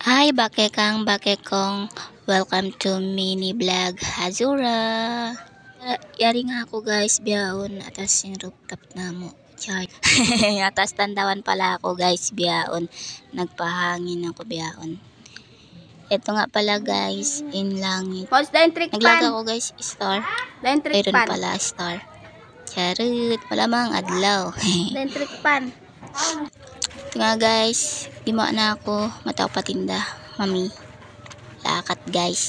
Hi, bakekong, welcome to mini vlog Hazura. Yari nga ako guys, biyaon, atas yung rooftop na mo. Char. Atas tandawan pala ako guys, biyaon. Nagpahangin ako biyaon. Ito nga pala guys, in langit. Naglaga ako guys, star. Mayroon pala star. Charot, malamang adlaw. Dentrik pan. Ito nga guys, di mo na ako matao patinda, mami. Lakat guys.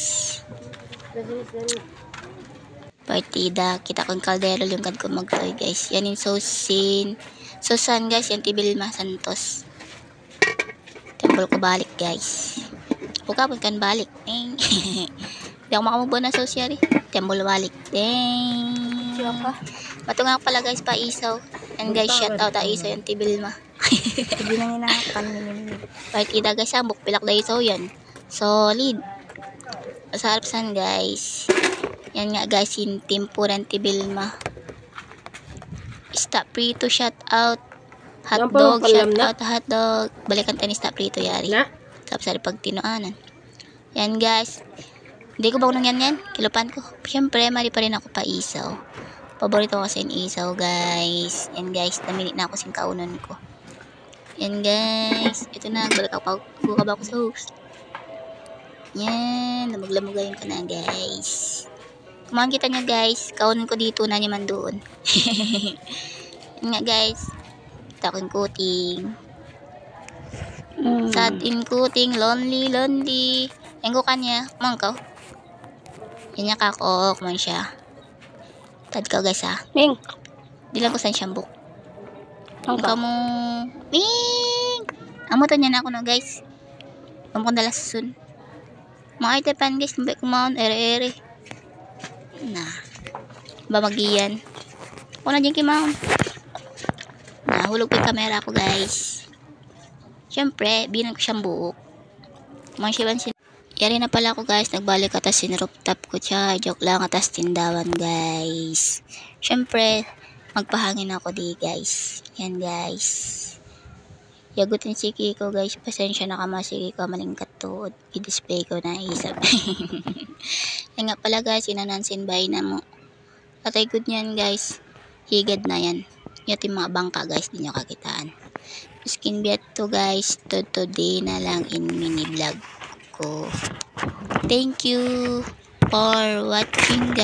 Partida, kita kong kaldero yung kad ko magtoy guys. Yan yung Susan guys, yan Tibilma Santos. Tembol ko balik guys. Pagkapon kan balik. Di ako makamubo na sosyari. Tembol balik. Deng. Bato nga pala guys, pa isaw. Yan guys, shout out ta isaw yung Tibilma. Hindi na hinahapan nila. Partida guys, sabok pilak na isaw yan. Solid. Masarap san guys. Yan nga guys, yung Timpuran Tibilma. Stop Prito, shout out. Hotdog, shout out hotdog. Balikan tayo ni Stop Prito yari. Tapos sa pag tinuanan. Yan guys. Hindi ko ba unang yan? Kilupan ko. Siyempre, mali pa rin ako pa isaw. Paborito ko kasi yung isaw guys. Yan guys, naminit na ako sin kaunan ko. Yan guys. Ito na, balik ako pa ako sa host. Yan, namaglamugayin ko na guys. Kung makikita nyo guys, kaunan ko dito na naman doon. Yan nga guys. Ito akong kuting. Sad in kuting, lonely. Yan ko kanya, mangkaw. Yan niya kako, kuman siya. Tad ka guys ha. Ming. Di lang ko saan siyang book. Ang kamo. Ming! Amo to niya na ako na guys. Amo ko nala susun. Mga itepan guys, nabay kumaon, ere. Nah. Babagiyan. Ako na dyan kimaon. Nahulog ko yung camera ko guys. Siyempre, binan ko siyang buok. Kumain siya ban yari na pala ako guys, nagbalik atas sin rooftop ko siya. Joke lang, atas tindawan guys. Siyempre, magpahangin ako di guys. Yan guys. Yagutin si Kiko guys. Pasensya na kama si Kiko, malingkat tuod. I-display ko na isap. Yan nga pala guys, inanansin bay na mo. Atay good yan guys. Higad na yan. Yung mga bangka guys, di nyo kakitaan. Skin biat to guys. Today na lang in mini vlog. Thank you for watching guys.